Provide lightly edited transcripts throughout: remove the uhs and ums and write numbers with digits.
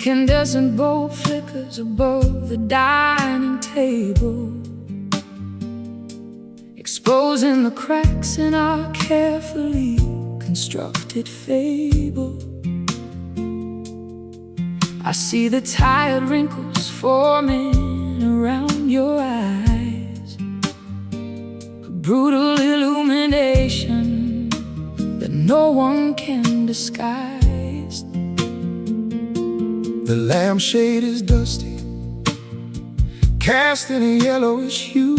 Incandescent bulb flickers above the dining table, exposing the cracks in our carefully constructed fable. I see the tired wrinkles forming around your eyes, a brutal illumination that no one can disguise. The lampshade is dusty, cast in a yellowish hue,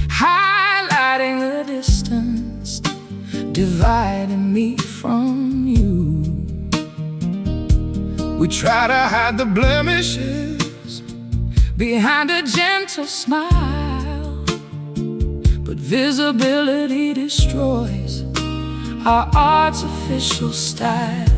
highlighting the distance dividing me from you. We try to hide the blemishes behind a gentle smile, but visibility destroys our artificial style.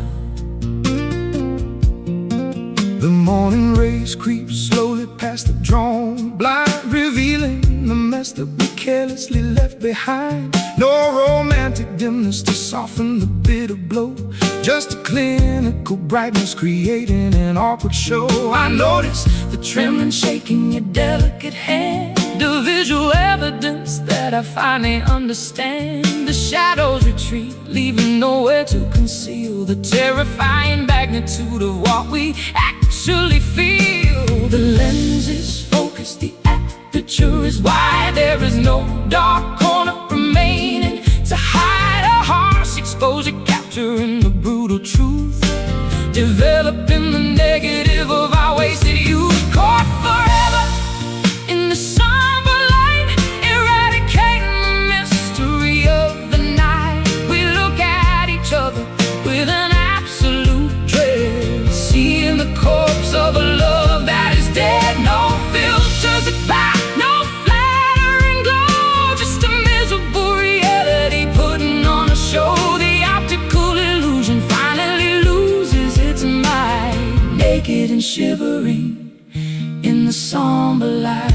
The morning rays creep slowly past the drawn blind, revealing the mess that we carelessly left behind. No romantic dimness to soften the bitter blow, just a clinical brightness creating an awkward show. I notice the trembling shaking your delicate hand, the visual evidence that I finally understand. The shadows retreat, leaving nowhere to conceal the terrifying magnitude of what we actually feel. The lens is focused, the aperture is wide. There is no dark corner remaining to hide a harsh exposure, capturing the brutal truth, developing the negative of our wasted youth. Caught forever in the somber light, eradicating the mystery of the night. We look at each other with an absolute dread, seeing the corpse of a love that is dead. No filters at back, no flattering glow, just a miserable reality putting on a show. The optical illusion finally loses its mind, naked and shivering in the somber light.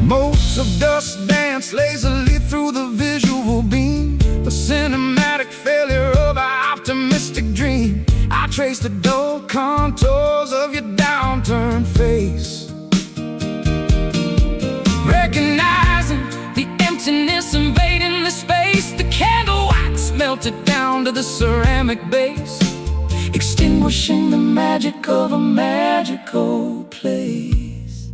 Motes of dust dance lazily through the visual beam, a cinematic failure of our optimistic dream. I trace the dull contours of your downturned face, Recognizing the emptiness invading the space. The candle wax melted down to the ceramic base, extinguishing the magic of a magical place.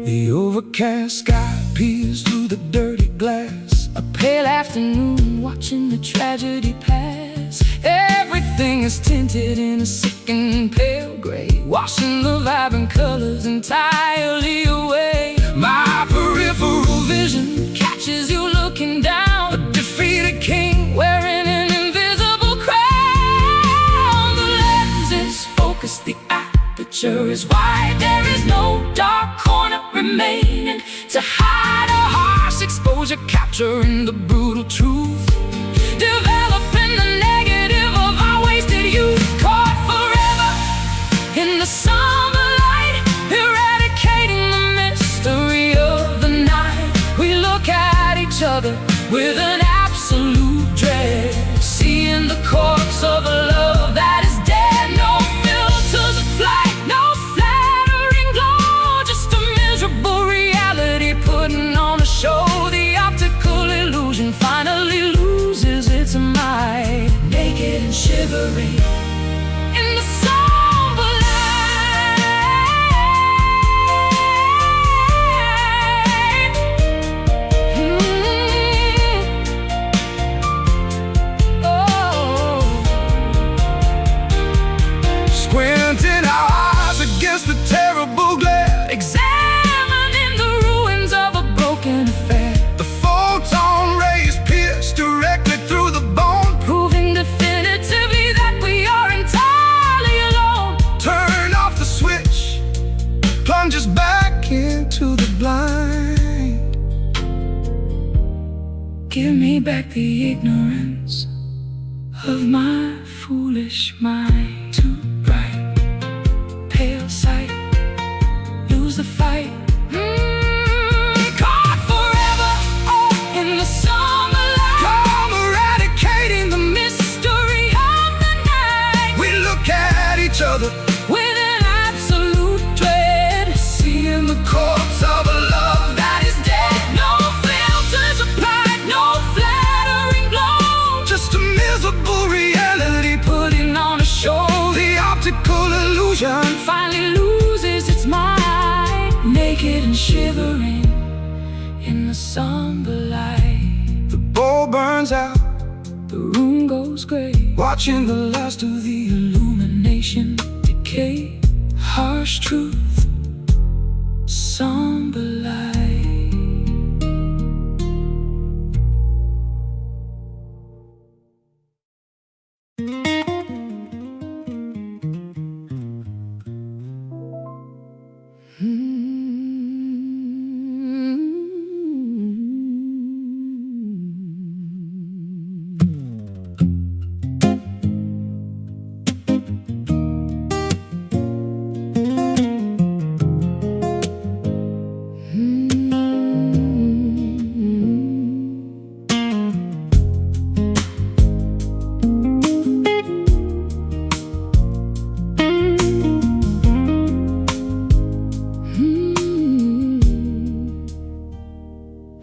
the overcast sky peers through the dirty glass, A pale afternoon watching the tragedy pass. Everything is tinted in a sickening pale gray, washing the vibrant colors entirely away. My peripheral vision catches you looking down, a defeated king wearing an invisible crown. The lens is focused, the aperture is wide. There is no dark corner remaining to hide a harsh exposure, capturing the brutal truth, developing the negative of our wasted youth. Caught forever in the somber light, eradicating the mystery of the night. We look at each other with an absolute dread, seeing the corpse of a love that is dead. No filters of flight, no flattering glow, just a miserable reality putting on a show. The optical illusion finally loses its mind, naked and shivering in the somber light. Oh. squinting our eyes against the terrible glare, Examining the ruins of a broken affair, the photon rays pierce directly through the bone, proving definitively that we are entirely alone. turn off the switch, plunges back into the blind. Give me back the ignorance of my foolish mind. Too bright, pale sight, lose the fight. Caught forever naked and shivering in the somber light. The bowl burns out, the room goes gray, watching the last of the illumination decay. Harsh truth, somber light.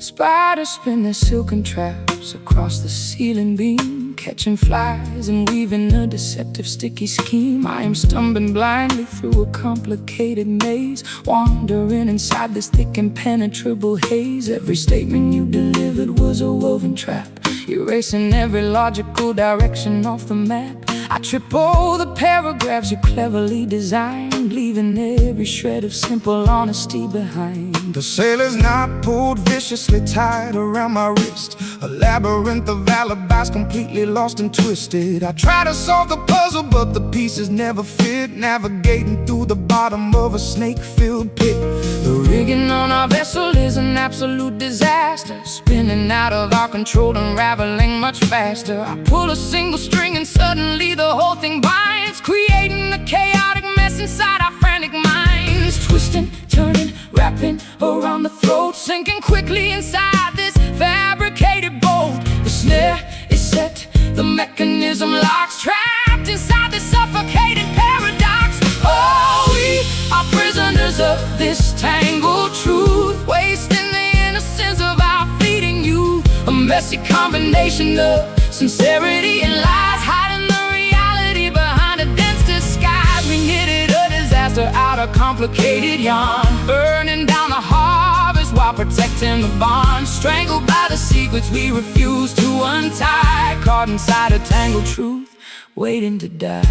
Spiders spin their silken traps across the ceiling beam, catching flies and weaving a deceptive sticky scheme. I am stumbling blindly through a complicated maze, wandering inside this thick impenetrable haze. Every statement you delivered was a woven trap, erasing every logical direction off the map. I trip over the paragraphs you cleverly designed, leaving every shred of simple honesty behind. The sailor's knot pulled viciously tied around my wrist, a labyrinth of alibis completely lost and twisted. I try to solve the puzzle, but the pieces never fit, navigating through the bottom of a snake-filled pit. The rigging on our vessel is an absolute disaster, spinning out of our control, unraveling much faster. I pull a single string and suddenly the whole thing binds, creating a chaotic mess inside our frantic minds. Twisting, turning, wrapping around the throat, sinking quickly inside this fabricated bolt. The snare is set, the mechanism locks, trapped inside this suffocating paradox. Oh, we are prisoners of this tangled truth, wasting the innocence of our fleeting youth. A messy combination of sincerity and lies, hiding the reality behind a dense disguise. We knitted a disaster out of complicated yarn, burning down the harvest while protecting the bond. Strangled by the secrets we refuse to untie, caught inside a tangled truth, waiting to die.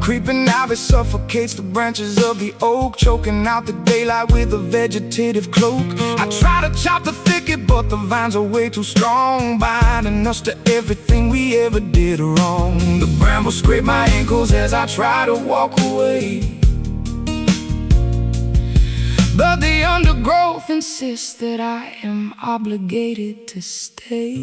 Creeping ivy suffocates the branches of the oak, choking out the daylight with a vegetative cloak. I try to chop the thicket, but the vines are way too strong, binding us to everything we ever did wrong. The brambles scrape my ankles as I try to walk away, but the undergrowth insists that I am obligated to stay.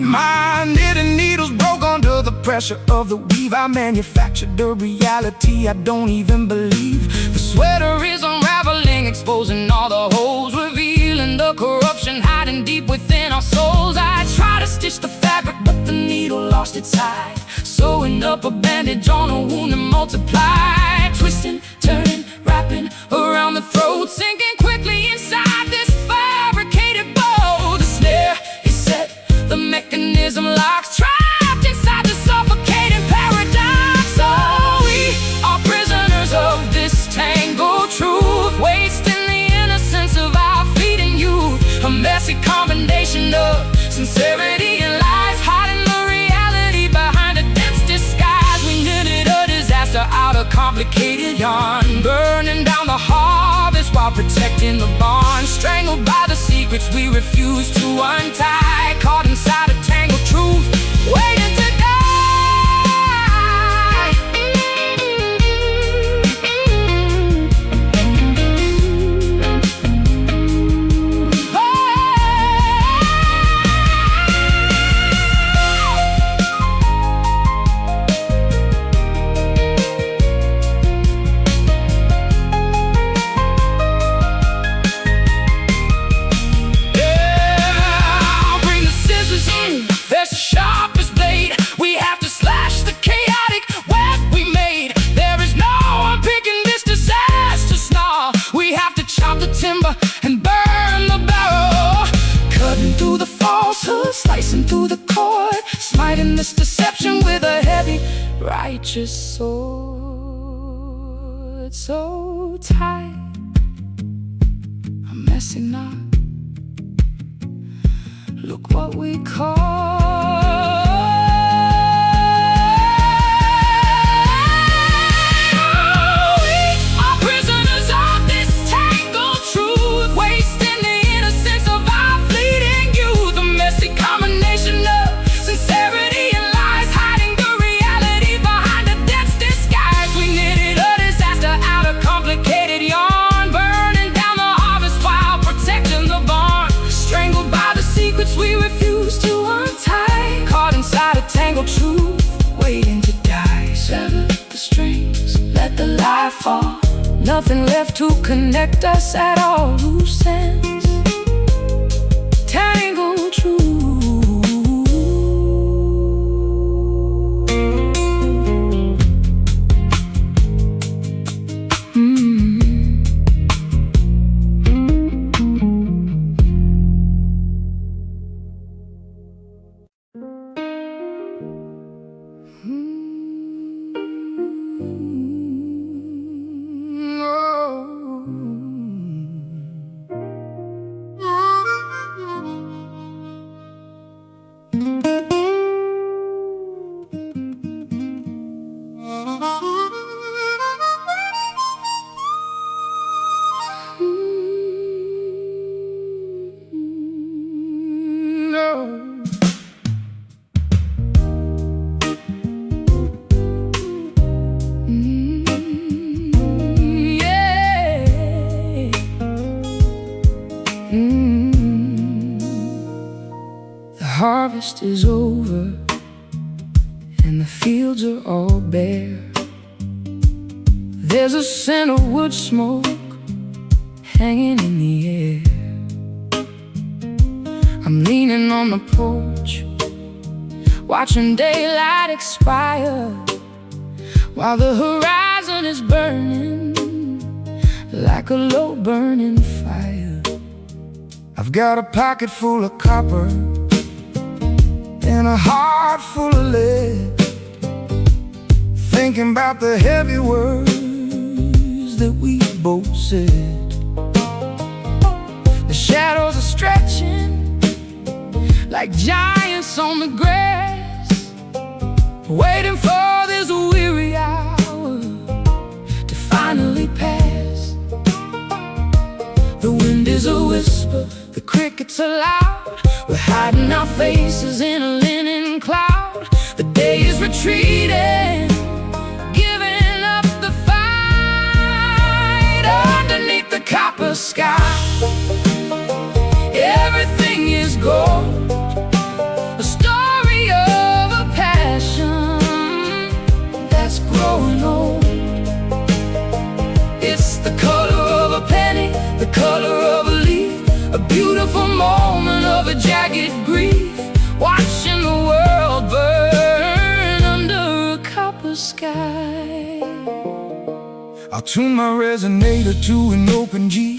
My knitting needles broke under the pressure of the weave. I manufactured a reality I don't even believe. The sweater is unraveling, exposing all the holes, revealing the corruption hiding deep within our souls. I try to stitch the fabric, but the needle lost its side, sewing up a bandage on a wound and multiply. Twisting, turning, wrapping around the throat, sinking quickly inside this fabricated bow. The snare is set, the mechanism locks, trapped inside the suffocating paradox. Oh, we are prisoners of this tangled truth, wasting the innocence of our fleeting youth. A messy combination of sincerity and lies, hiding the reality behind a dense disguise. We knitted a disaster out of complicated yarn, burning down the harvest while protecting the bond. Strangled by the secrets we refuse to untie, caught inside a tangled truth, waiting to die. And burn the barrel, cutting through the falsehood, slicing through the cord, smiting this deception with righteous sword, so tight, a messy knot. Look what we call. We refuse to untie, caught inside a tangled truth, waiting to die. Sever the strings, let the lie fall. Nothing left to connect us at all. Loose ends, tangled truth. The harvest is over and the fields are all bare. There's a scent of wood smoke hanging in the air. I'm leaning on the porch, watching daylight expire, while the horizon is burning like a low burning fire. I've got a pocket full of copper and a heart full of lead, thinking about the heavy words that we both said. The shadows are stretching like giants on the grass, waiting for this weary hour to finally pass. The wind is a whisper, the crickets are loud. We're hiding our faces in a linen cloud. The day is retreating, giving up the fight. Underneath the copper sky, everything is gold, a story of a passion that's growing old. It's the color of a penny, the color of a leaf, a beautiful moment of a jagged grief, watching the world burn under a copper sky. I'll tune my resonator to an open G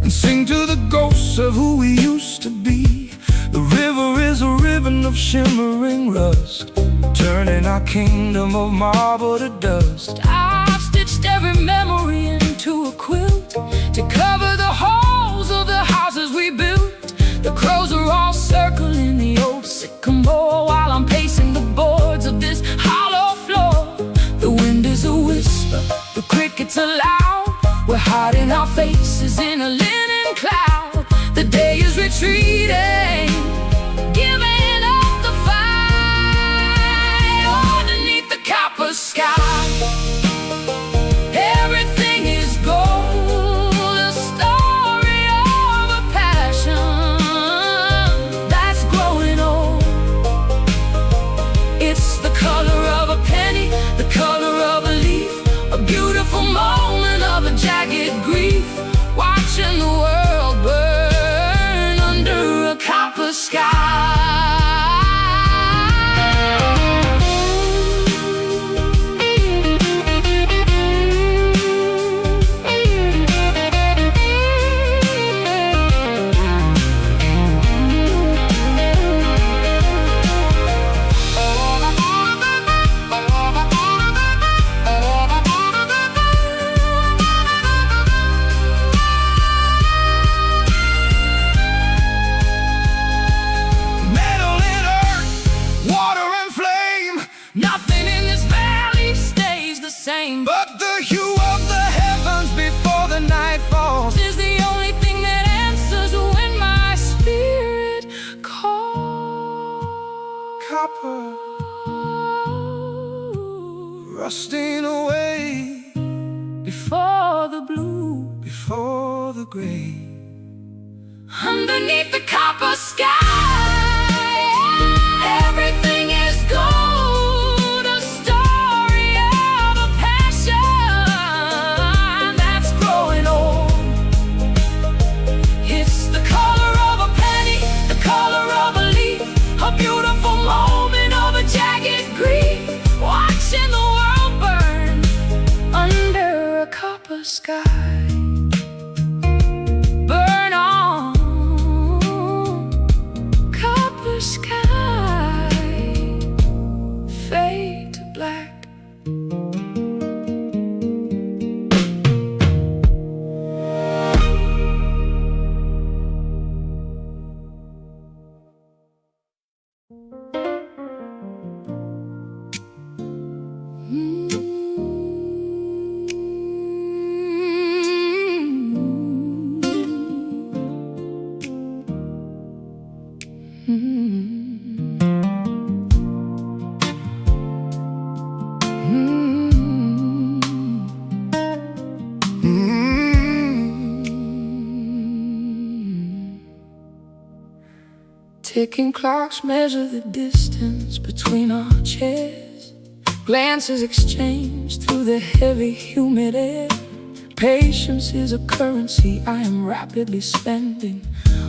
and sing to the ghosts of who we used to be. The river is a ribbon of shimmering rust, turning our kingdom of marble to dust. I've stitched every memory into a quilt to cover the holes of the houses we built. The crows are all circling the old sycamore while I'm pacing the boards of this hollow floor. The wind is a whisper, the crickets are loud. We're hiding our faces in a linen cloud. The day is retreating, giving up the fight. Underneath the copper sky, everything is gold, a story of a passion that's growing old. It's the color of a penny, the color of a leaf, a beautiful moment of a jagged grief, watching the world burn under a copper sky. copper, rusting away before the blue, before the gray. Underneath the copper sky, everything is gold, a story of a passion that's growing old. It's the color of a penny, the color of a leaf, a beautiful moment of a jagged grief, watching the world burn under a copper sky. Burn on copper sky, fade to black. Ticking clocks measure the distance between our chairs. Glances exchanged through the heavy, humid air. Patience is a currency I am rapidly spending,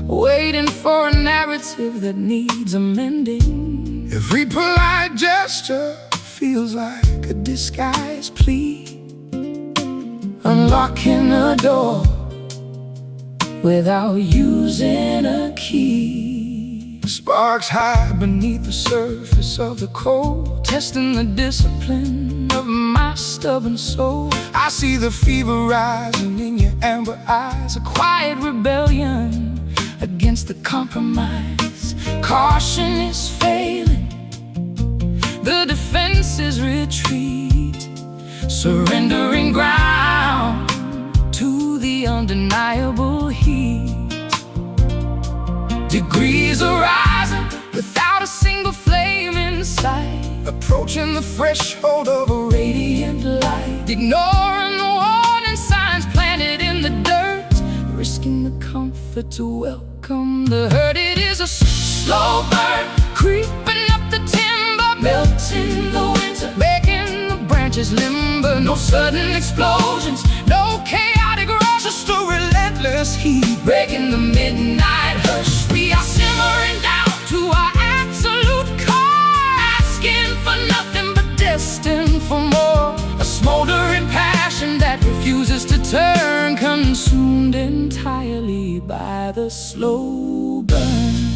waiting for a narrative that needs amending. Every polite gesture feels like a disguised plea, Unlocking a door without using a key. sparks high beneath the surface of the cold, Testing the discipline of my stubborn soul. I see the fever rising in your amber eyes, A quiet rebellion against the compromise. Caution is failing, the defenses retreat, surrendering ground to the undeniable heat. Degrees are rising without a single flame in sight, approaching the threshold of a radiant light. Ignoring the warning signs planted in the dirt, risking the comfort to welcome the hurt. It is a slow burn, creeping up the timber, melting the winter, making the branches limber. No sudden explosions, no chaotic rush, just a relentless heat, breaking the midnight hush. We are simmering down to our absolute core, asking for nothing but destined for more. A smoldering passion that refuses to turn, consumed entirely by the slow burn.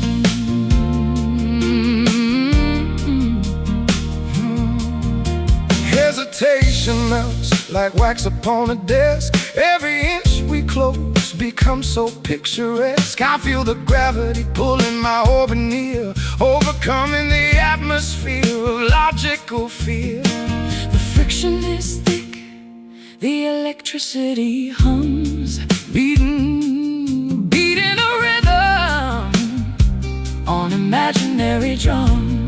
hesitation melts like wax upon a desk. Every inch we close becomes so picturesque. I feel the gravity pulling my orbit near, overcoming the atmosphere of logical fear. The friction is thick, the electricity hums, beating a rhythm on imaginary drums.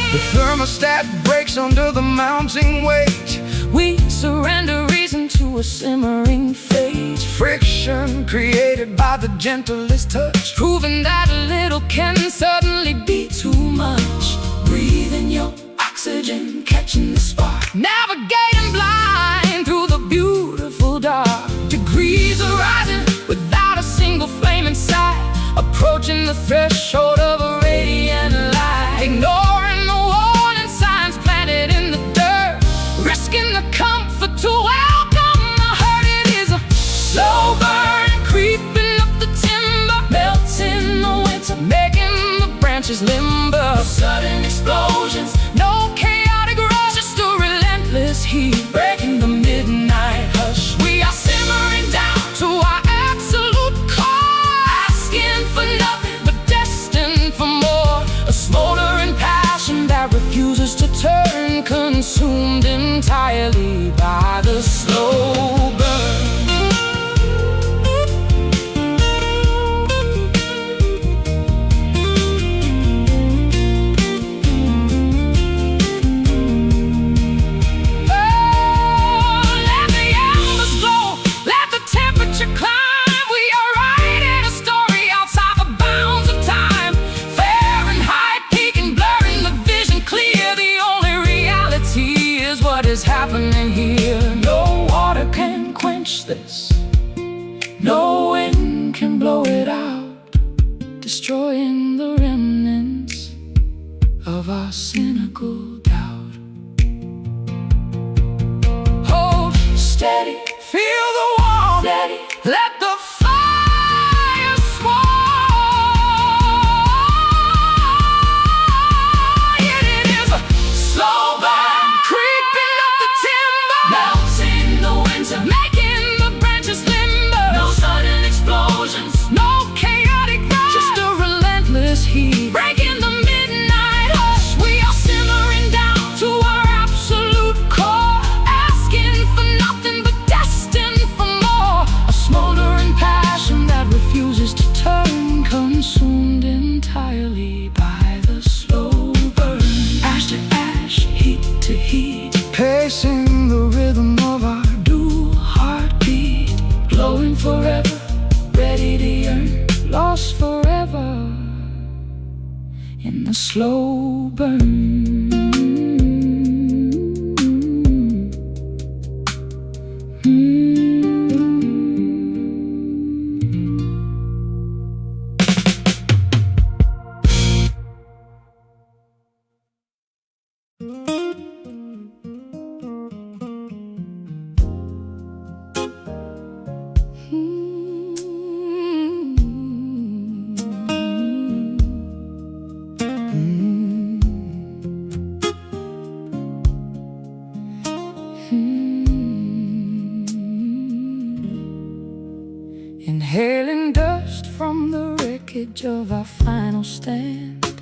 The thermostat breaks under the mounting weight. We surrender reason to a simmering fate. Friction created by the gentlest touch, Proving that a little can suddenly be too much. Breathing your oxygen, catching the spark, navigating blind through the beautiful dark. Degrees are rising without a single flame in sight, approaching the threshold of a radiant light. Ignoring the warning signs planted in the dirt, risking the comfort to welcome the hurt. It is a slow burn, creeping up the timber, melting the winter, making the branches limber. Sudden explosions, no chaotic rush, just a relentless heat, breaking the midnight hush. We are simmering down to our absolute core, asking for nothing but destined for more. A smoldering passion that refuses to turn, consumed entirely by the slow burn. our cynical doubt. Hold steady, feel the warmth, steady. Let the fire sway. It is a slow burn, creeping up the timber, melting the winter, making the branches limber. No sudden explosions, no chaotic rush, just a relentless heat, breaking the midnight hush. We are simmering down to our absolute core, asking for nothing but destined for more. A smoldering passion that refuses to turn, consumed entirely by the slow burn. Ash to ash, heat to heat, pacing the rhythm of our dual heartbeat, glowing forever, ready to yearn, lost forever in the slow burn. Inhaling dust from the wreckage of our final stand,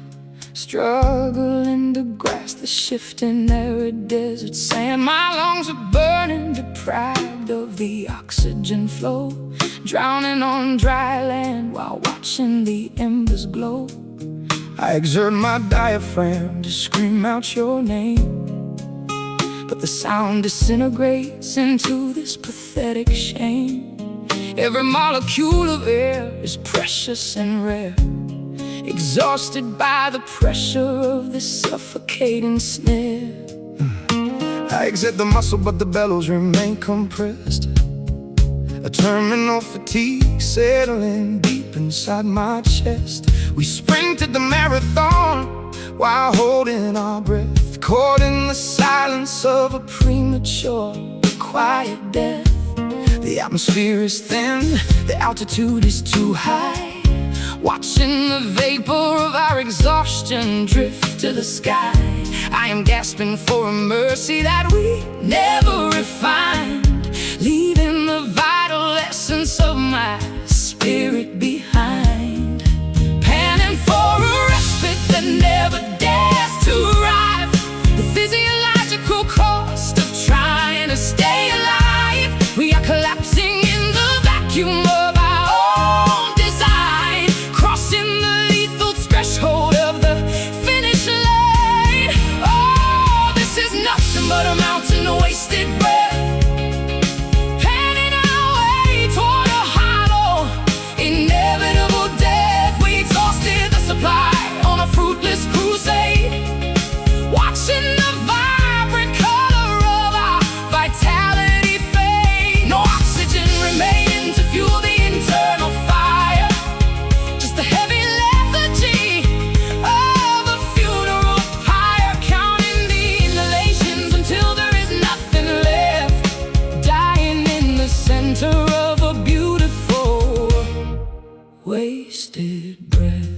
struggling to grasp the shifting arid desert sand. My lungs are burning, deprived of the oxygen flow, drowning on dry land while watching the embers glow. I exert my diaphragm to scream out your name, but the sound disintegrates into this pathetic shame. Every molecule of air is precious and rare, exhausted by the pressure of this suffocating snare. I exert the muscle, but the bellows remain compressed. A terminal fatigue settling deep inside my chest. We sprinted the marathon while holding our breath, caught in the silence of a premature, quiet death. The atmosphere is thin, the altitude is too high, watching the vapor of our exhaustion drift to the sky. I am gasping for a mercy that we never refined, leaving the vital essence of my spirit behind, panning for a respite that never dares to arrive. The physiological cost of trying to stay alive. We are collapsing in the vacuum of our own design, crossing the lethal threshold of the finish line. Oh, this is nothing but a mountain of wasted breath, panning our way toward a hollow, inevitable death. We exhausted the supply on a fruitless crusade, watching the vibrant color of our vitality fade. No oxygen remaining to fuel the internal fire, just the heavy lethargy of a funeral pyre, counting the inhalations until there is nothing left, dying in the center of a beautiful wasted breath.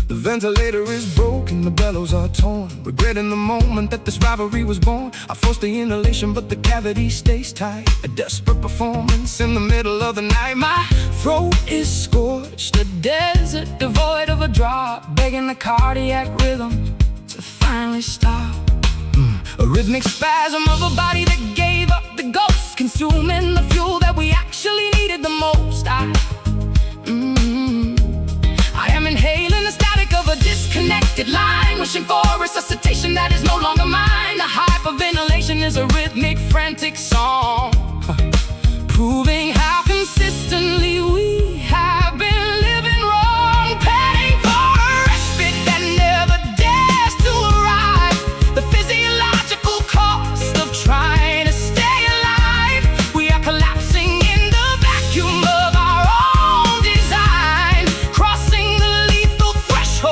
The ventilator is broken, the bellows are torn, regretting the moment that this rivalry was born. I force the inhalation, but the cavity stays tight. A desperate performance in the middle of the night. My throat is scorched, a desert devoid of a drop, begging the cardiac rhythm to finally stop. A rhythmic spasm of a body that gave up the ghost, consuming the fuel that we actually needed the most. I am inhaling the static of a disconnected line, wishing for resuscitation that is no longer mine. The hype of inhalation is a rhythmic, frantic song, proving how consistently we have been living wrong, panning for a respite that never dares to arrive. The physiological cost of trying to stay alive. We are collapsing in the vacuum of our own design, crossing the lethal threshold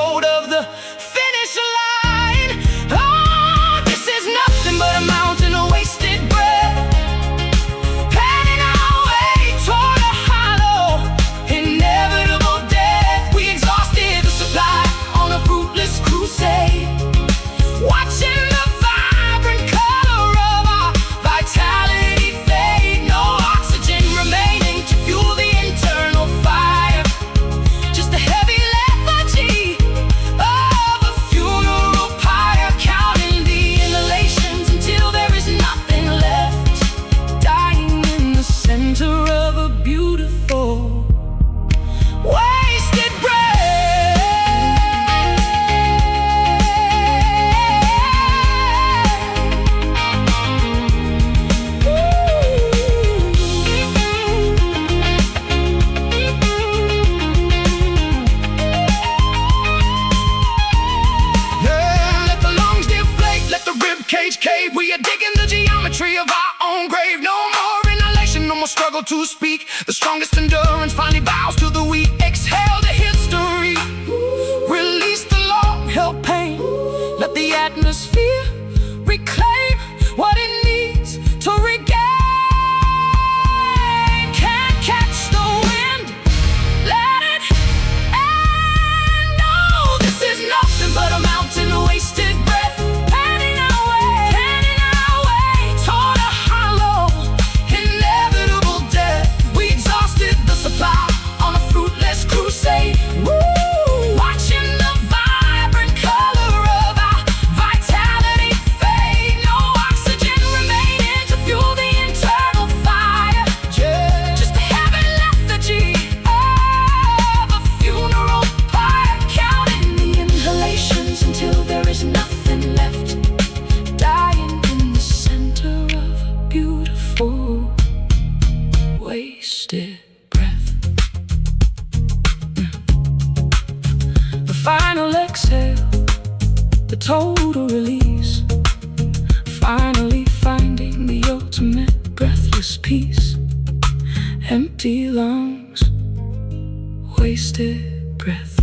struggle to speak. The strongest endurance finally bows to the weak. Exhale the history, release the long-held pain. Let the atmosphere reclaim what it needs to regain. Can't catch the wind, let it and no, this is nothing but a mountain wasted breath. Panning our way toward a hollow, inevitable death. We exhausted the supply on a fruitless crusade. Watching the vibrant color of our vitality fade. No oxygen remaining to fuel the internal fire. Just a heavy lethargy of a funeral pyre. Counting the inhalations until there is nothing left. Dying in the center of a beautiful wasted breath. The final exhale, the total release. Finally finding the ultimate breathless peace. Empty lungs, wasted breath.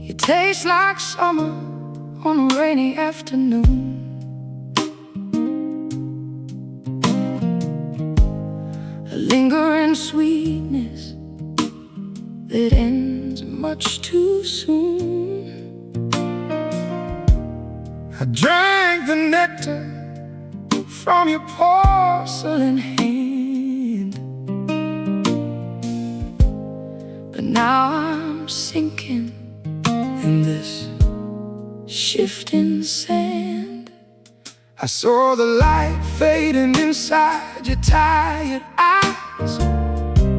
You taste like summer on a rainy afternoon. A lingering sweetness that ends much too soon. I drank the nectar from your porcelain hand, but now I'm sinking in this shifting sand. I saw the light fading inside your tired eyes,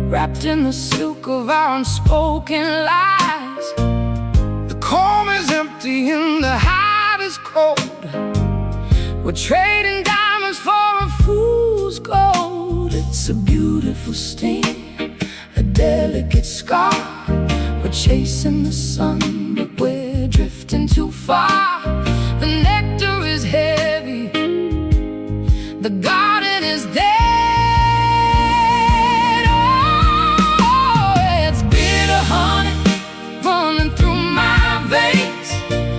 wrapped in the silk of our unspoken lies. The comb is empty and the heart is cold. We're trading diamonds for a fool's gold. It's a beautiful stain, a delicate scar. We're chasing the sun, but we're drifting too far. The nectar is heavy, the garden is dead. Oh, it's bitter honey running through my veins.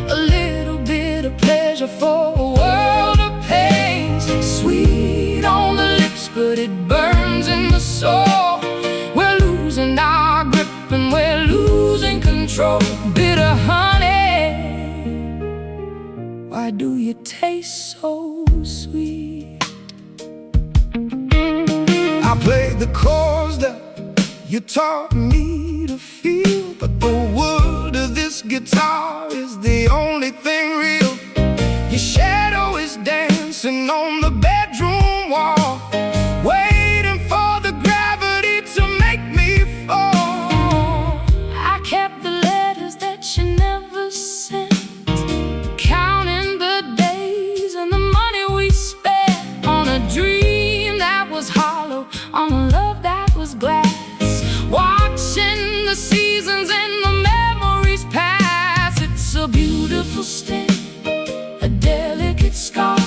A little bit of pleasure for a world of pains. Sweet on the lips, but it burns in the soul. We're losing our grip and we're losing control. Bitter honey, why do you taste so sweet? I played the chords that you taught me to feel, but the wood of this guitar is the only thing real. Your shadow is dancing on the bedroom wall, waiting for the gravity to make me fall. I kept the letters that you never sent, counting the days and the money we spent on a dream that was hollow, on a love that was glass. Watching the seasons and the memories pass. It's a beautiful stain, a delicate scar.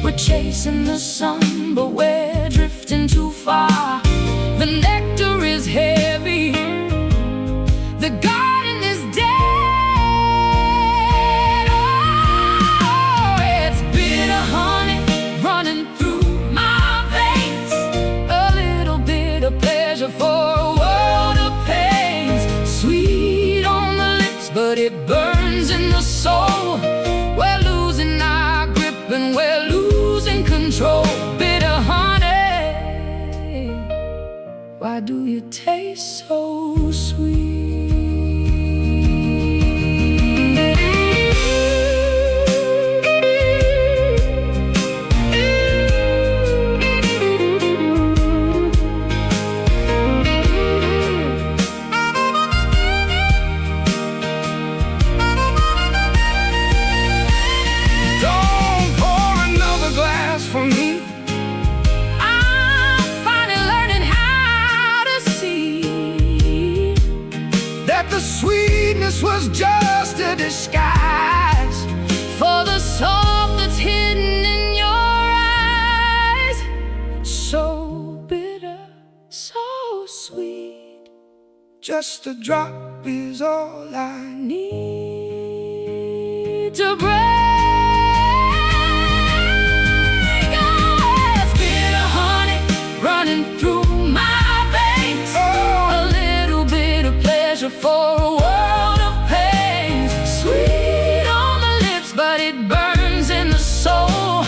We're chasing the sun, but we're drifting too far. The nectar is heavy, the garden is dead. Oh, it's bitter honey running through my veins. A little bit of pleasure for a world of pains. Sweet on the lips, but it burns in the soul. We're losing our grip and we're losing control. Bitter honey, why do you taste so sweet? just a disguise for the salt that's hidden in your eyes. So bitter, so sweet, just a drop is all I need to break us. Bitter honey running through my veins, a little bit of pleasure for a world of pain. Sweet on the lips, but it burns in the soul.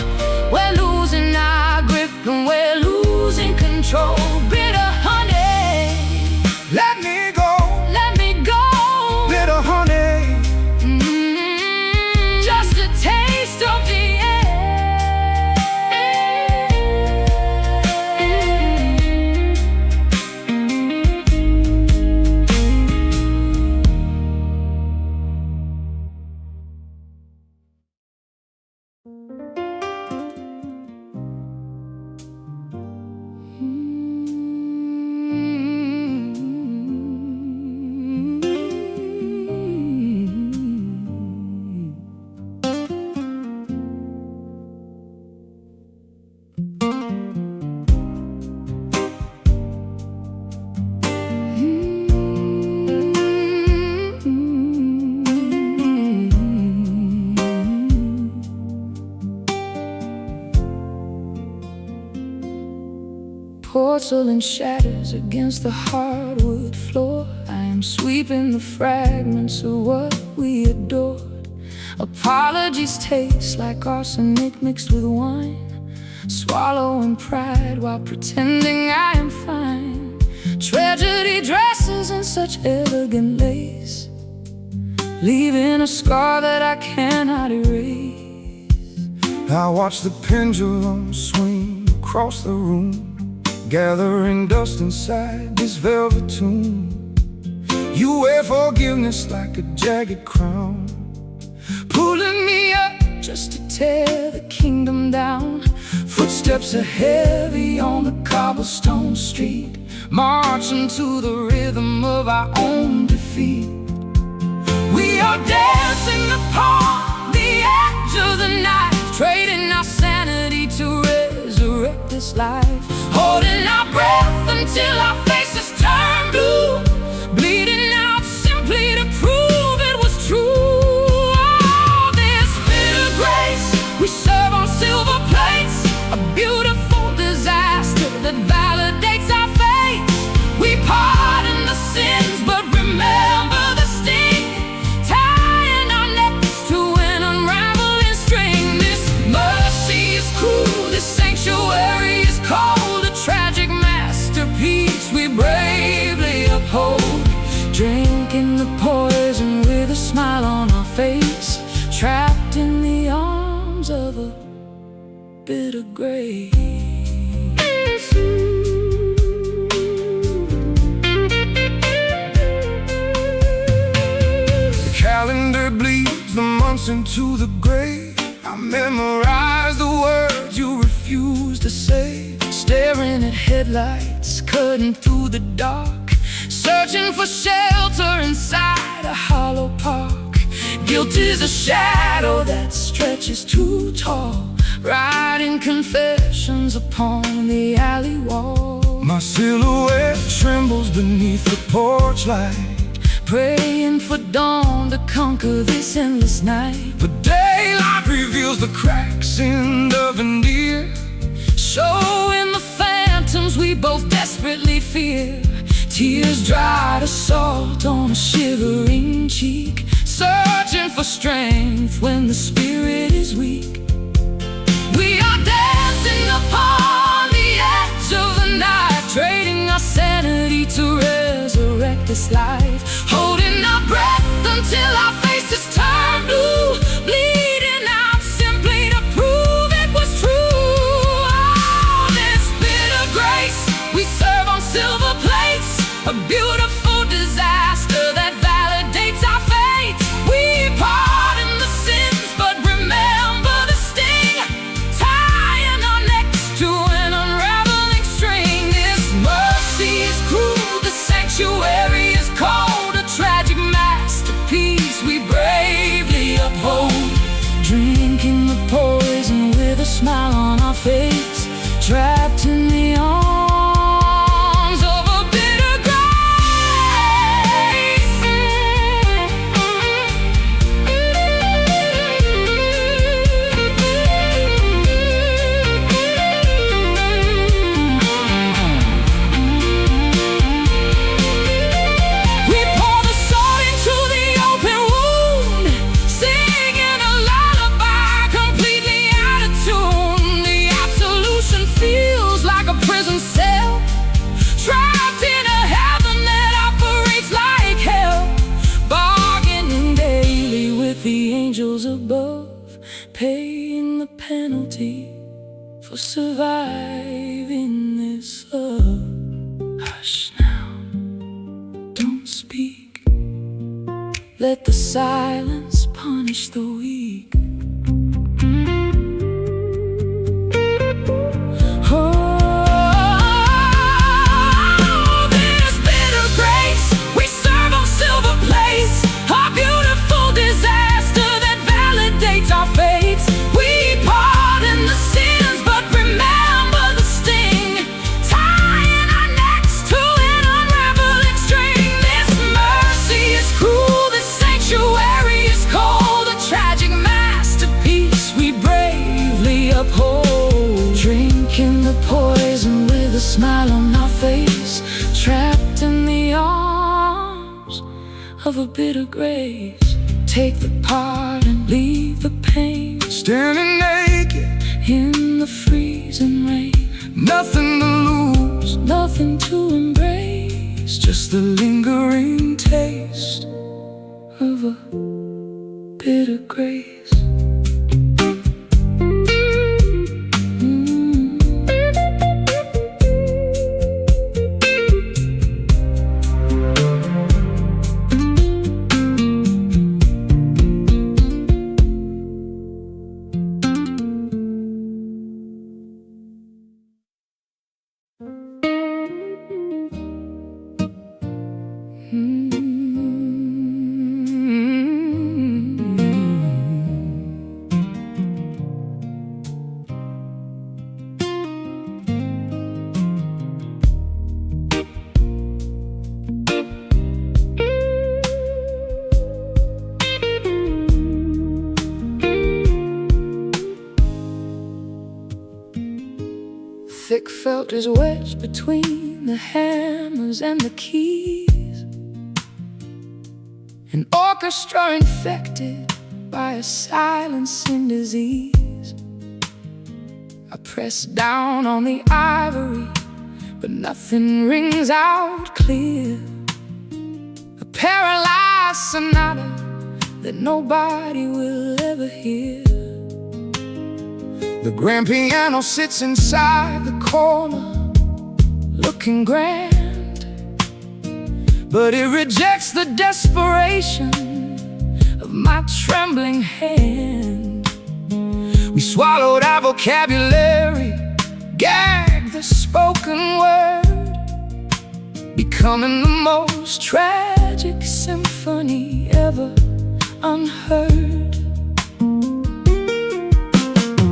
We're losing our grip and we're losing control. Bitter honey, let me go, let me go. bitter honey. Just a taste of the Porcelain shatters against the hardwood floor. I am sweeping the fragments of what we adored. Apologies taste like arsenic mixed with wine, swallowing pride while pretending I am fine. Tragedy dresses in such elegant lace, leaving a scar that I cannot erase. I watch the pendulum swing across the room, gathering dust inside this velvet tomb. You wear forgiveness like a jagged crown, pulling me up just to tear the kingdom down. Footsteps are heavy on the cobblestone street, marching to the rhythm of our own defeat. We are dancing upon the edge of the knife, trading our sanity to resurrect this life. Holding our breath until our faces turn blue, bleeding out simply to prove it was true. Oh, this bitter grace we serve on silver plates, a beautiful disaster that validates our faith. We pardon the sins but remember the sting, tying our necks to an unraveling string. This mercy is cruel, this sanctuary is cold, tragic masterpiece we bravely uphold. Drinking the poison with a smile on our face, trapped in the arms of a bitter grace. The calendar bleeds the months into the grave. I memorize the words you refuse to say, staring at headlights, cutting through the dark, searching for shelter inside a hollow park. Guilt is a shadow that stretches too tall, writing confessions upon the alley wall. My silhouette trembles beneath the porch light, praying for dawn to conquer this endless night. But daylight reveals the cracks in the veneer, showing the phantoms we both desperately fear. Tears dry to salt on a shivering cheek, searching for strength when the spirit is weak. We are dancing upon the edge of the night, trading our sanity to resurrect this life. Holding our breath until our faces turn blue, bleeding out simply to prove it was true. Oh, this bitter grace we serve on silver plates, a beautiful disaster that validates our fate. We pardon the sins but remember the sting, tying our necks to an unraveling string. This mercy is cruel, the sanctuary is cold, a tragic masterpiece smile on our face, trapped in the arms of a bitter grace. We pour the salt into the open wound, singing a lullaby completely out of tune. The absolution feels like a prison cell, trapped in a heaven that operates like hell, bargaining daily with the angels above, paying the penalty for surviving this love. Hush now, don't speak, let the silence punish the weak. Oh, this bitter grace we serve on silver plates, a beautiful disaster that validates our fates. We pardon the sins but remember the sting, tying our necks to an unraveling string. This mercy is cruel, this sanctuary is cold, a tragic masterpiece we bravely uphold. Drinking the poison with a smile on our face, trapped in the arms of a bitter grace. Take the part and leave the pain, Standing naked, in the freezing rain. nothing to lose, Nothing to embrace, just the lingering taste of a bitter grace. Thick felt is wedged between the hammers and the keys, an orchestra infected by a silencing disease. I press down on the ivory, but nothing rings out clear. A paralyzed sonata that nobody will ever hear. The grand piano sits inside the corner, Looking grand, but it rejects the desperation of my trembling hand. we swallowed our vocabulary, gagged the spoken word, becoming the most tragic symphony ever unheard.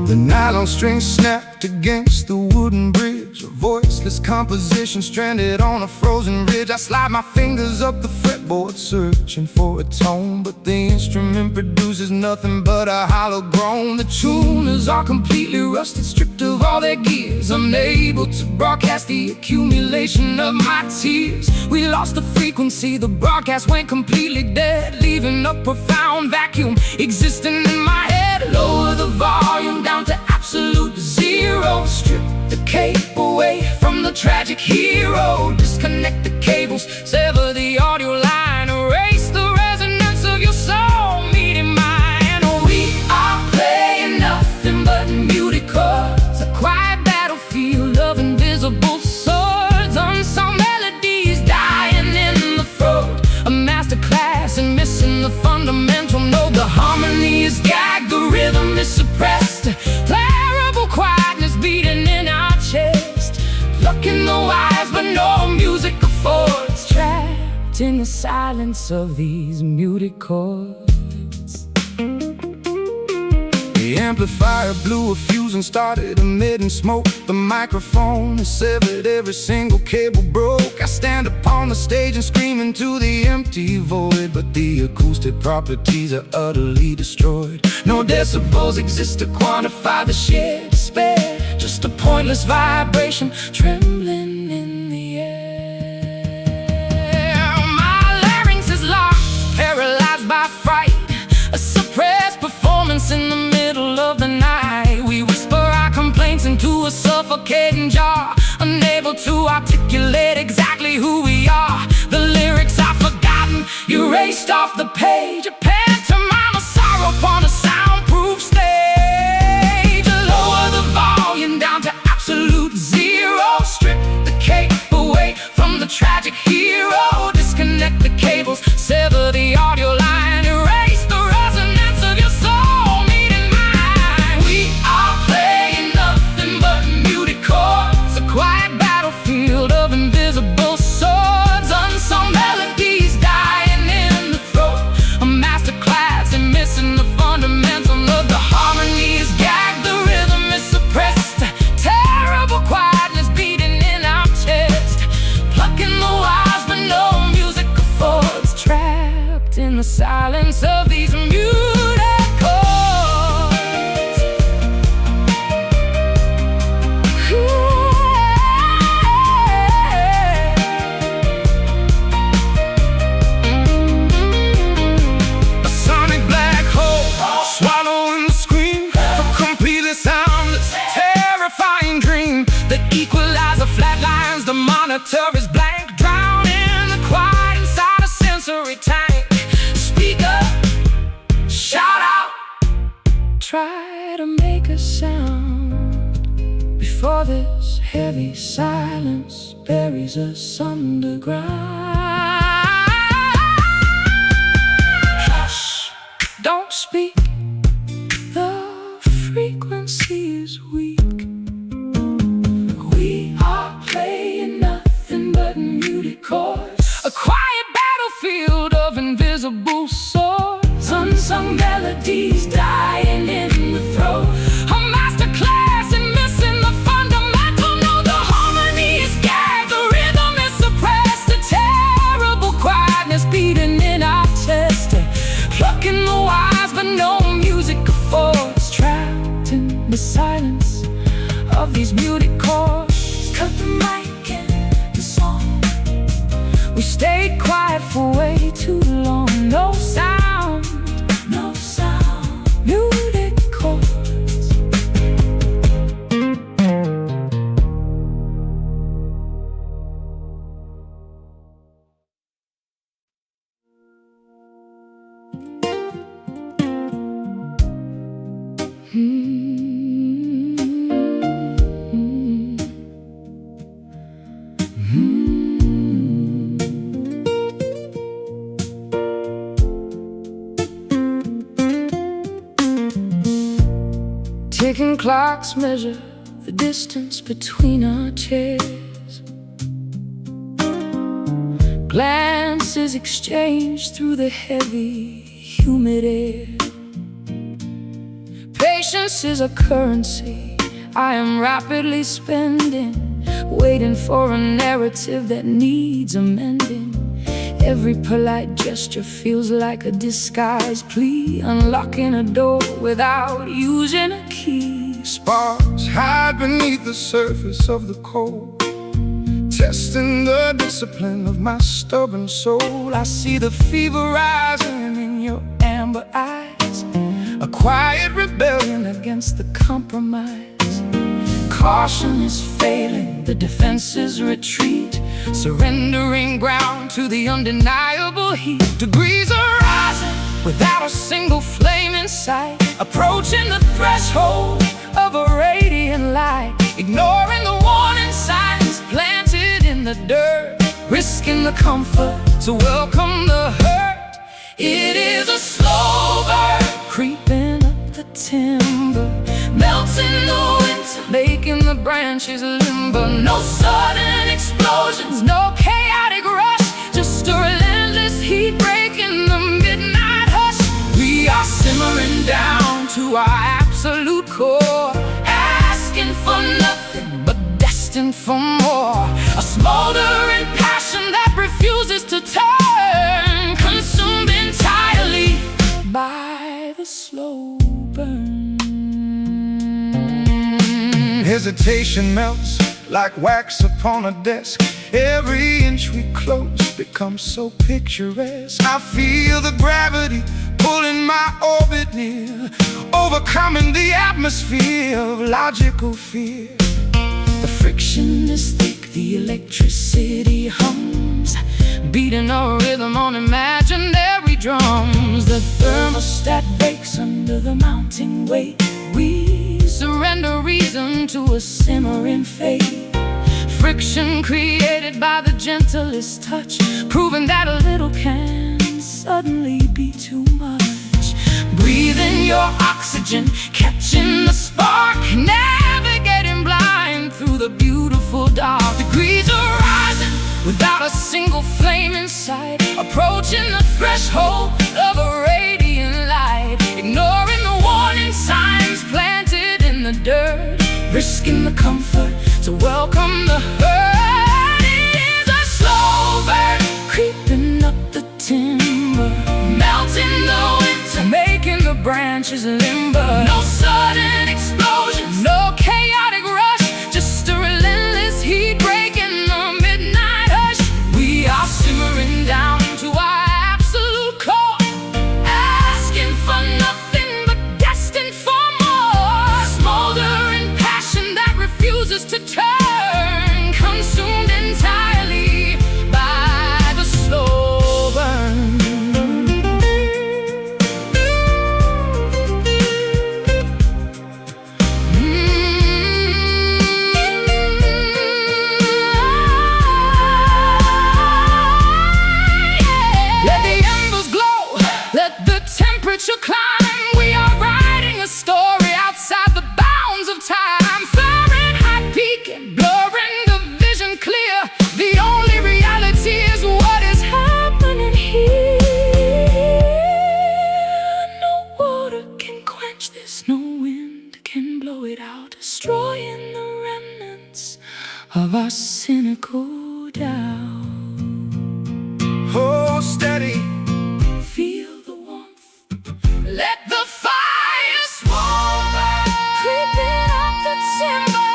the nylon string snapped against the wooden bridge, a voiceless composition stranded on a frozen ridge. I slide my fingers up the fretboard searching for a tone, but the instrument produces nothing but a hollow groan. The tuners are completely rusted, stripped of all their gears, unable to broadcast the accumulation of my tears. We lost the frequency, the broadcast went completely dead, leaving a profound vacuum existing in my head. Lower the volume down to absolute zero, strip the cape away from the tragic hero, disconnect the cables, sever the audio line, erase the resonance of your soul meeting mine. We are playing nothing but muted chords, a quiet battlefield of invisible swords, unsung melodies dying in the throat, a masterclass in missing the fundamental note. The harmony is gagged, the rhythm is suppressed, terrible quietness beating in our chest, plucking the wires but no music affords, trapped in the silence of these muted chords. The amplifier blew a fuse and started emitting smoke. The microphone is severed, every single cable broke. I stand upon the stage and scream into the empty void, but the acoustic properties are utterly destroyed. No decibels exist to quantify the sheer despair, just a pointless vibration trembling in the air. My larynx is locked, paralyzed by fright, a suppressed performance in the middle of the night. We whisper our complaints into a suffocating jar, unable to articulate exactly who we are. The lyrics are forgotten, erased off the page, a pantomime of sorrow upon a soundproof stage. Lower the volume down to absolute zero, strip the cape away from the tragic hero, disconnect the cables, sever the audio line, erase the resonance of your soul meeting mine. We are playing nothing but muted chords, a quiet battlefield of invisible swords, unsung melodies dying in the throat, a masterclass in missing the fundamental of the harmony is gagged, the rhythm is suppressed, terrible quietness beating in our chest, plucking the wires but no music affords, trapped in the silence of these muted chords. A sonic black hole, swallowing the scream, a completely soundless, terrifying dream. The equalizer flatlines, the monitor is blank, drowned in the quiet inside a sensory tank. Speak up, shout out, try to make a sound before this heavy silence buries us underground. Hush, don't speak, the frequency is weak. We are playing nothing but muted chords, a quiet battlefield of invisible swords, unsung melodies dying in the throat, a masterclass in missing the fundamental. No, the harmony is gagged, the rhythm is suppressed, a terrible quietness beating in our chest, plucking the wires but no music affords, trapped in the silence of these muted chords. Cut the mic and the song, we stayed quiet for way too long. No sound, no sound, muted chords. Ticking clocks measure the distance between our chairs. Glances exchanged through the heavy, humid air. Patience is a currency I am rapidly spending, waiting for a narrative that needs amending. Every polite gesture feels like a disguised plea, unlocking a door without using a key. Sparks hide beneath the surface of the coal, testing the discipline of my stubborn soul. I see the fever rising in your amber eyes, a quiet rebellion against the compromise. Caution is failing, the defenses retreat, surrendering ground to the undeniable heat. Degrees are rising without a single flame in sight, approaching the threshold of a radiant light, ignoring the warning signs planted in the dirt, risking the comfort to welcome the hurt. It is a slow burn, creeping up the timber, melting the winter, making the branches limber. No sudden explosions, no chaotic rush, just a relentless heat breaking the midnight hush. We are simmering down to our absolute absolute core, asking for nothing but destined for more. A smoldering passion that refuses to turn, consumed entirely by the slow burn. Hesitation melts like wax upon a desk. Every inch we close becomes so picturesque. I feel the gravity pulling my orbit near, overcoming the atmosphere of logical fear. The friction is thick, the electricity hums, beating a rhythm on imaginary drums. The thermostat breaks under the mounting weight. We surrender reason to a simmering fate. Friction created by the gentlest touch, proving that a little can suddenly be too much. Breathing your oxygen, catching the spark, navigating blind through the beautiful dark. Degrees are rising without a single flame in sight, approaching the threshold of a radiant light. Ignoring the warning signs planted in the dirt, risking the comfort to welcome the hurt. It is a slow burn, creeping up the timber, melting the winter, making the branches limber. No sudden explosions, no chaotic rush, just a relentless heat breaking the midnight hush. We are simmering down to our absolute core, asking for nothing but destined for more. Smoldering passion that refuses to turn, consumed entirely by the slow burn. Let the embers glow, let the temperature climb. We are writing a story outside the bounds of time. Fahrenheit peaking, blurring the vision clear. The only reality is what is happening here. No water can quench this, no wind can blow it out, destroying the remnants of our cynical doubt. Hold steady, Feel the warmth, let the fire smolder, creeping up the timber,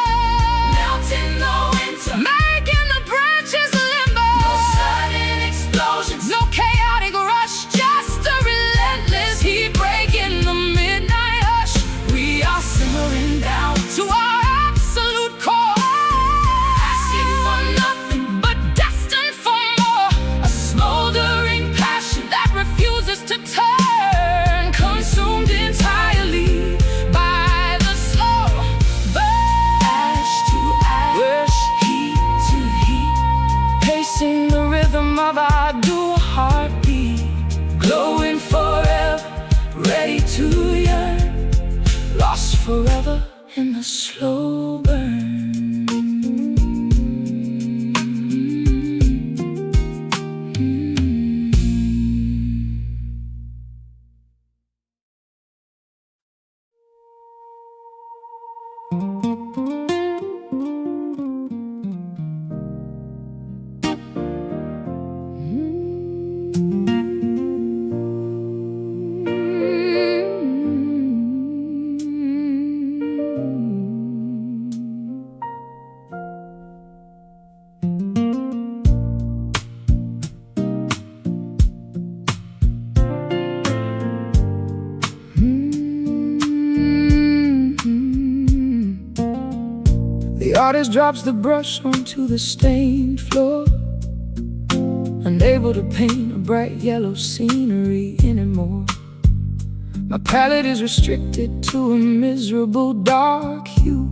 melting the winter, making the branches limber. No sudden explosions, no chaotic rush, just a relentless heat breaking the midnight hush. We are simmering down to our absolute core, asking for nothing but destined for more. A smoldering passion that refuses to turn, consumed entirely by the slow burn. Ash to ash, heat to heat, pacing the rhythm of our dual heartbeat. Glowing forever, ready to yearn, lost forever in the slow burn. The artist drops the brush onto the stained floor, unable to paint a bright yellow scenery anymore. My palette is restricted to a miserable dark hue,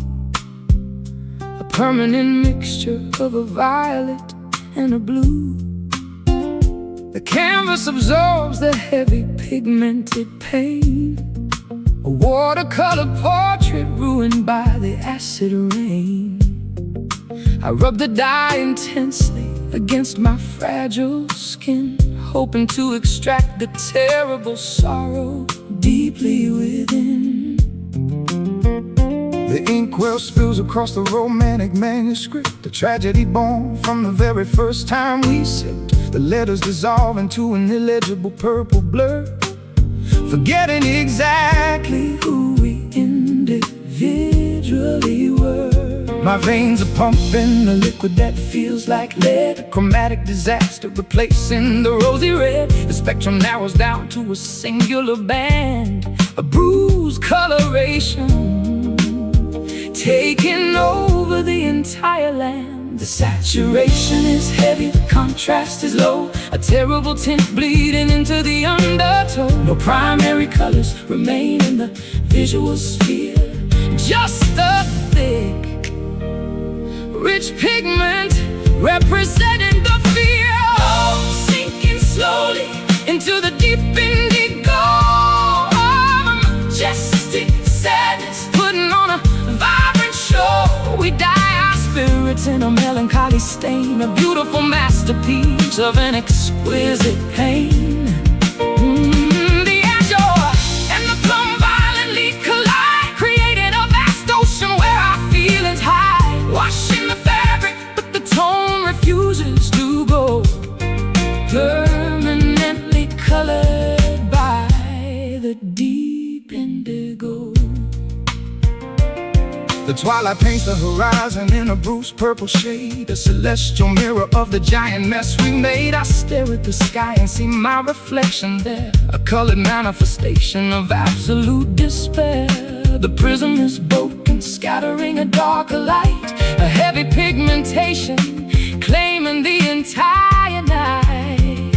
a permanent mixture of a violet and a blue. The canvas absorbs the heavy pigmented paint, a watercolor portrait ruined by the acid rain. I rub the dye intensely against my fragile skin, hoping to extract the terrible sorrow deeply within. The inkwell spills across the romantic manuscript, the tragedy born from the very first time we sipped. The letters dissolve into an illegible purple blur, forgetting exactly who we individually were. My veins are pumping a liquid that feels like lead, a chromatic disaster replacing the rosy red. The spectrum narrows down to a singular band, a bruised coloration taking over the entire land. The saturation is heavy, the contrast is low, a terrible tint bleeding into the undertow. No primary colors remain in the visual sphere, just a thick, rich pigment representing the fear. Oh, sinking slowly into the deep indigo, of a majestic sadness, putting on a vibrant show. We dye our spirits in a melancholy stain, a beautiful masterpiece of an exquisite pain. The azure and the plum violently collide, creating a vast ocean where our feelings hide. Washing the fabric, but the tone refuses to go, permanently colored by the deep indigo. The twilight paints the horizon in a bruised purple shade, a celestial mirror of the giant mess we made. I stare at the sky and see my reflection there, a colored manifestation of absolute despair. The prism is broken, scattering a darker light, a heavy pigmentation claiming the entire night.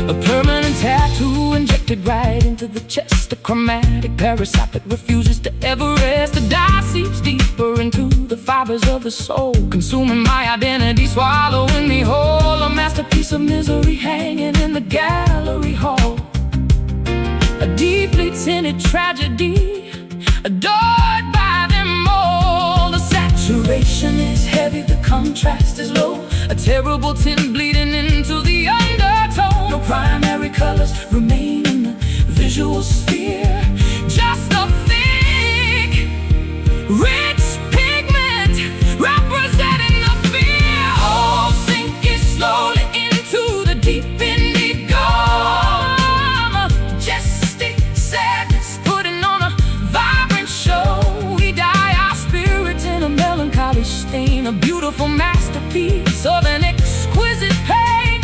A permanent tattoo injected right into the chest, a chromatic parasite that refuses to ever rest. The dye seeps deeper into the fibers of the soul, consuming my identity, swallowing me whole. A masterpiece of misery hanging in the gallery hall, a deeply tinted tragedy adored by them all. The saturation is heavy, the contrast is low, a terrible tint bleeding into the undertone. No primary colors remain in the visual sphere, just a thick, rich pigment representing the fear. Oh, sinking slowly into the deep indigo, majestic sadness, putting on a vibrant show. We dye our spirits in a melancholy stain, a beautiful masterpiece of an exquisite pain.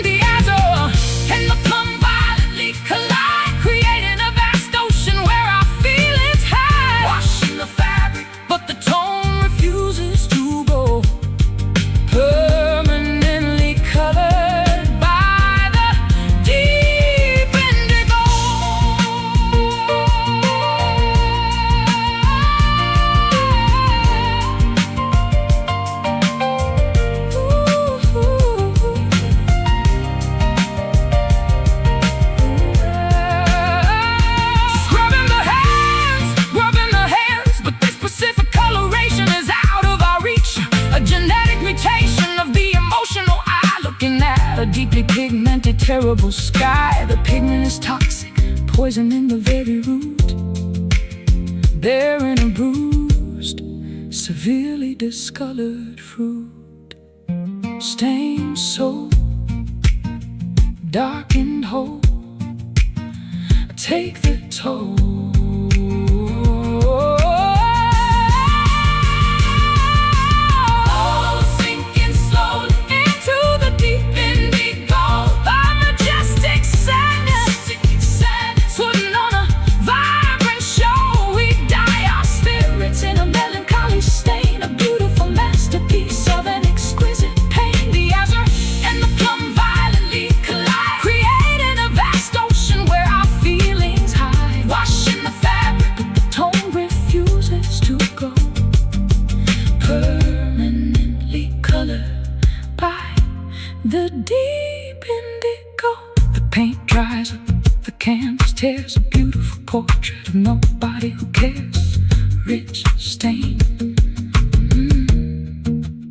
The azure and the plum violently collide, creating a vast ocean where our feelings hide. Washing the fabric, but the tone refuses to go, permanently colored by the deep indigo. Scrubbing the hands, but this specific coloration is out of our reach. A genetic mutation of the emotional eye, looking at a deeply pigmented, terrible sky. The pigment is toxic, poison in the very root, bearing a bruised, severely discolored fruit. Stained soul, darkened whole, take the toll. Oh, sinking slowly into the deep indigo, a majestic sadness, putting on a vibrant show. We dye our spirits in a melancholy stain, a beautiful masterpiece of an exquisite pain. The azure and the plum violently collide, creating a vast ocean where our feelings hide. Washing the fabric, but the tone refuses to go, permanently colored by the deep indigo. The paint dries up, the canvas tears, a beautiful portrait of nobody who cares. Rich stain,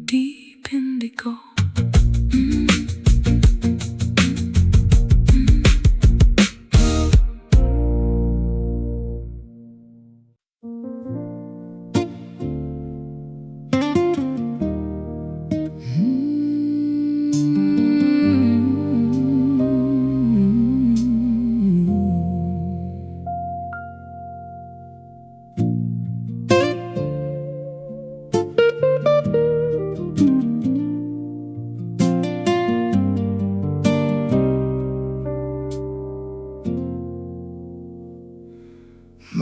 deep indigo.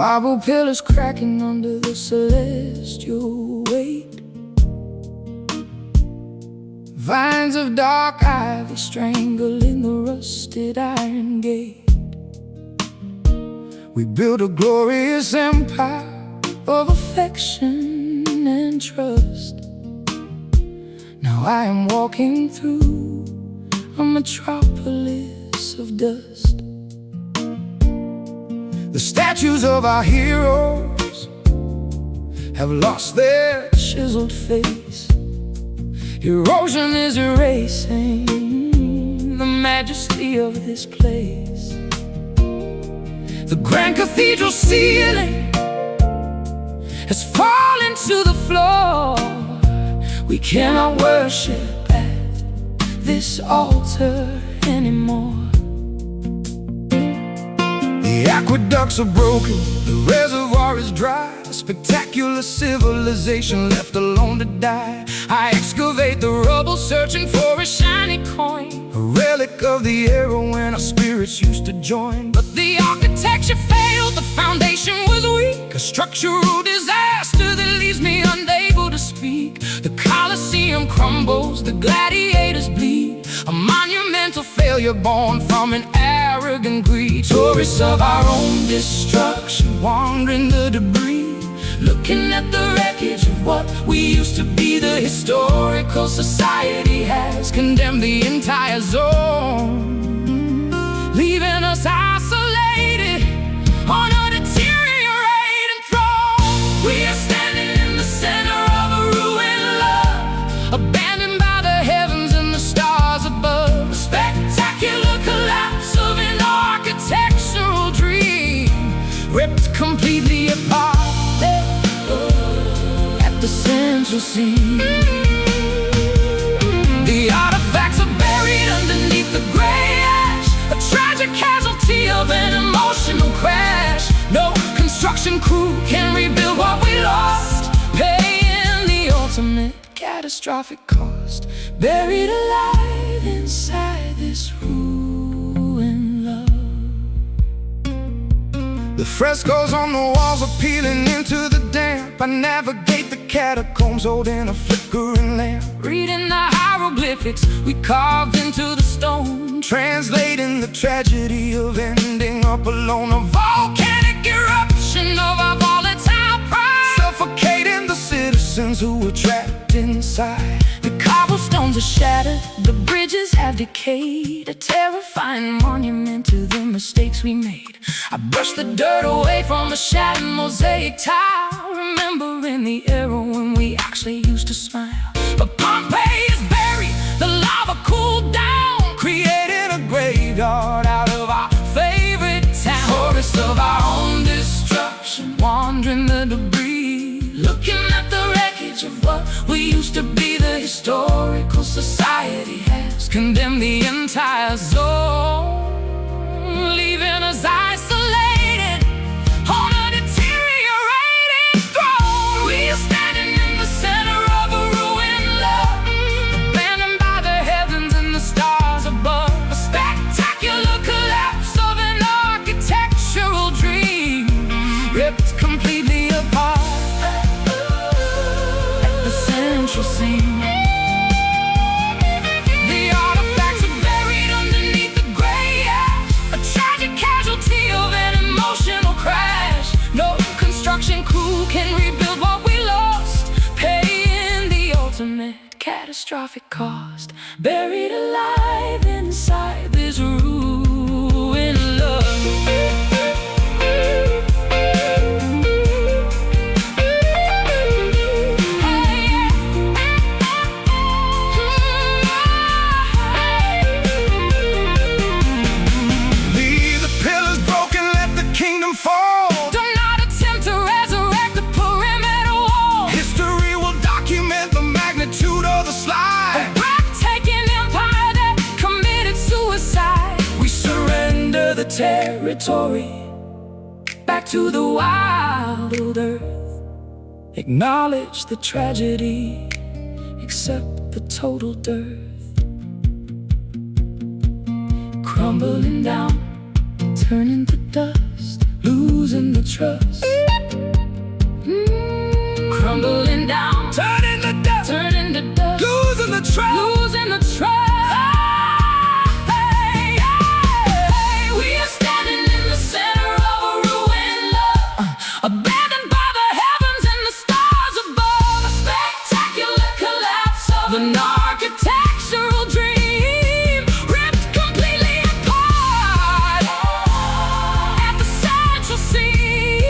Marble pillars cracking under the celestial weight. Vines of dark ivy strangling the rusted iron gate. We built a glorious empire of affection and trust. Now I am walking through a metropolis of dust. The statues of our heroes have lost their chiseled face. Erosion is erasing the majesty of this place. The grand cathedral ceiling has fallen to the floor. We cannot worship at this altar anymore. The aqueducts are broken, the reservoir is dry. A spectacular civilization left alone to die. I excavate the rubble searching for a shiny coin, a relic of the era when our spirits used to join. But the architecture failed, the foundation was weak. A structural disaster that leaves me unable to speak. The Colosseum crumbles, the gladiators bleed. A monumental failure born from an arrogant greed. Tourists of our own destruction, wandering the debris, looking at the wreckage of what we used to be. The historical society has condemned the entire zone, leaving us isolated on a deteriorating throne. We are standing in the center of a ruined love, abandoned by the heavens and the stars above. A spectacular collapse of an architectural dream, ripped completely apart at the central scene. The artifacts are buried underneath the gray ash, a tragic casualty of an emotional crash. No construction crew can rebuild what we lost, paying the ultimate catastrophic cost. Buried alive inside this ruined love. The frescoes on the walls are peeling into the damp. I navigate the catacombs holding a flickering lamp, reading the hieroglyphics we carved into the stone, translating the tragedy of ending up alone. A volcanic eruption of our volatile pride, suffocating the citizens who were trapped inside. The cobblestones are shattered, the bridges have decayed, a terrifying monument to the mistakes we made. I brush the dirt away from the shattered mosaic tile, remembering the era when we actually used to smile. But Pompeii is buried, the lava cooled down, creating a graveyard out of our favorite town. Tourists of our own destruction, wandering the debris, looking at the wreckage of what we used to be. The historical society has condemned the entire zone, leaving us isolated on a deteriorating throne. We are standing in the center of a ruined love, abandoned by the heavens and the stars above. A spectacular collapse of an architectural dream, ripped completely apart at the central scene. The artifacts are buried underneath the gray ash, a tragic casualty of an emotional crash. No construction crew can rebuild what we lost, paying the ultimate catastrophic cost. Buried alive inside this ruined love. Territory back to the wild old earth. Acknowledge the tragedy, accept the total dearth. Crumbling down, turning to dust, losing the trust, crumbling down, turning to dust, losing the trust, losing the trust. Hey, we are standing in the center of a ruined love, abandoned by the heavens and the stars above. A spectacular collapse of an architectural dream, ripped completely apart at the central scene.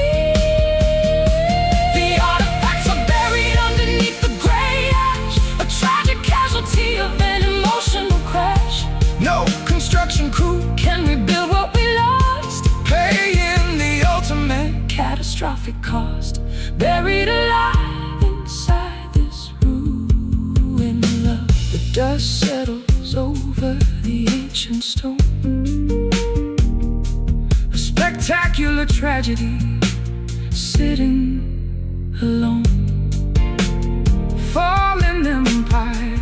The artifacts are buried underneath the gray ash, a tragic casualty of an emotional crash. no construction crew Can rebuild what we lost, paying the ultimate. catastrophic cost, buried alive inside this ruined love. The dust settles over the ancient stone, a spectacular tragedy sitting alone. Fallen empire,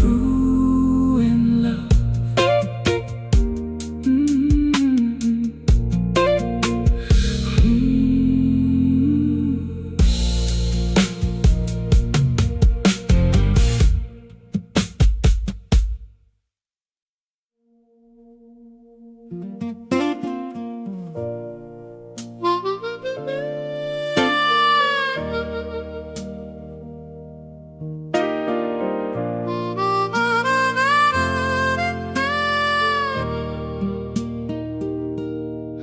ruined love.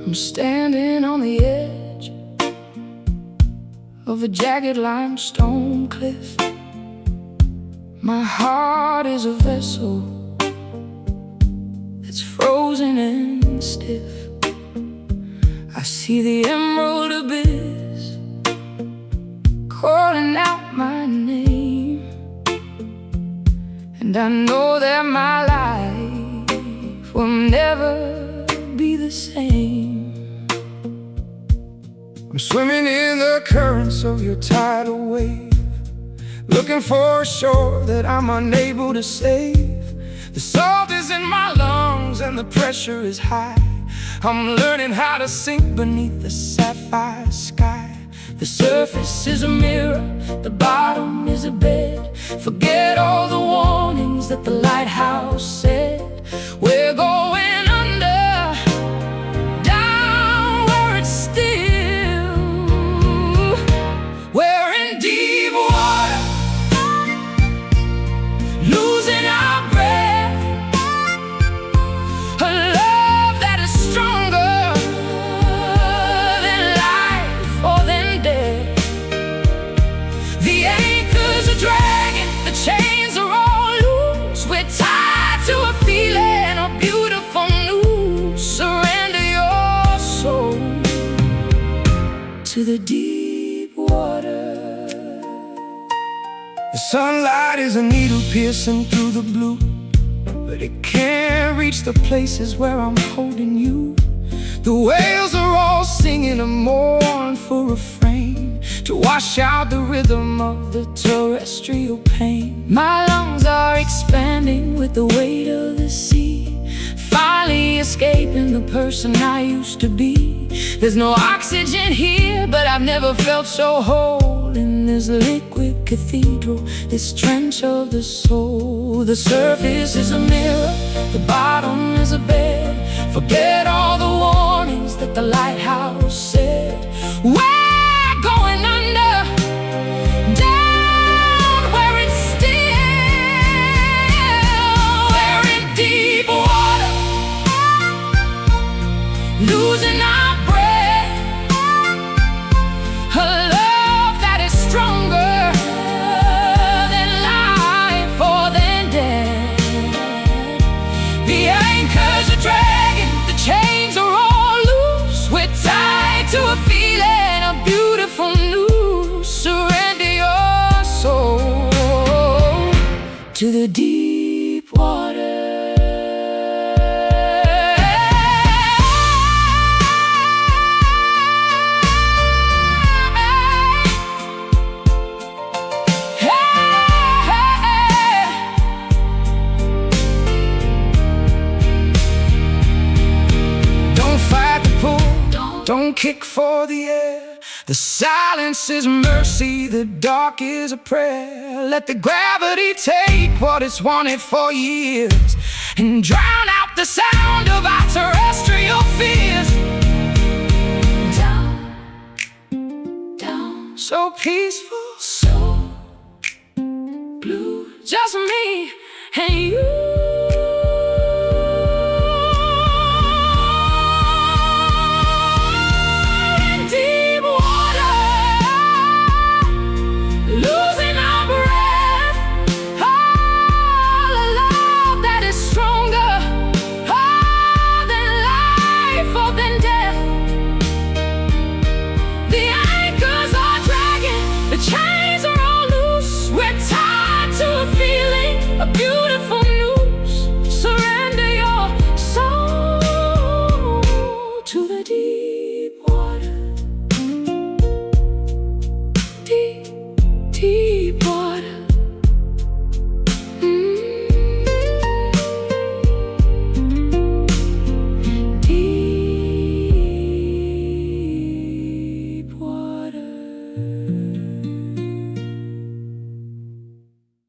I'm standing on the edge of a jagged limestone cliff. My heart is a vessel that's frozen and stiff. I see the emerald abyss calling out my name, and I know that my life will never be the same. I'm swimming in the currents of your tidal wave, looking for a shore that I'm unable to save. The salt is in my lungs and the pressure is high. I'm learning how to sink beneath the sapphire sky. The surface is a mirror, the bottom is a bed. Forget all the warnings that the lighthouse said. We're going under, down where it's still. We're in deep water, losing our breath. A love that is stronger than life or than death. The anchors are dragging, the chains are all loose. We're tied to a feeling, a beautiful news. Surrender your soul to the deep water. The sunlight is a needle piercing through the blue, but it can't reach the places where I'm holding you. The whales are all singing a mournful refrain to wash out the rhythm of the terrestrial pain. My lungs are expanding with the weight of the sea, finally escaping the person I used to be. There's no oxygen here, but I've never felt so whole in this liquid cathedral, this trench of the soul. The surface is a mirror, the bottom is a bed. Forget all the warnings that the lighthouse said. We're going under, down where it's still. We're in deep water, losing our breath. A love that is stronger than life or than death. The anchors are dragging, the chains are all loose. We're tied to a feeling, a beautiful news. Surrender your soul to the deep water. kick for the air. The silence is mercy, the dark is a prayer. Let the gravity take what it's wanted for years and drown out the sound of our terrestrial fears. Down, down, so peaceful, so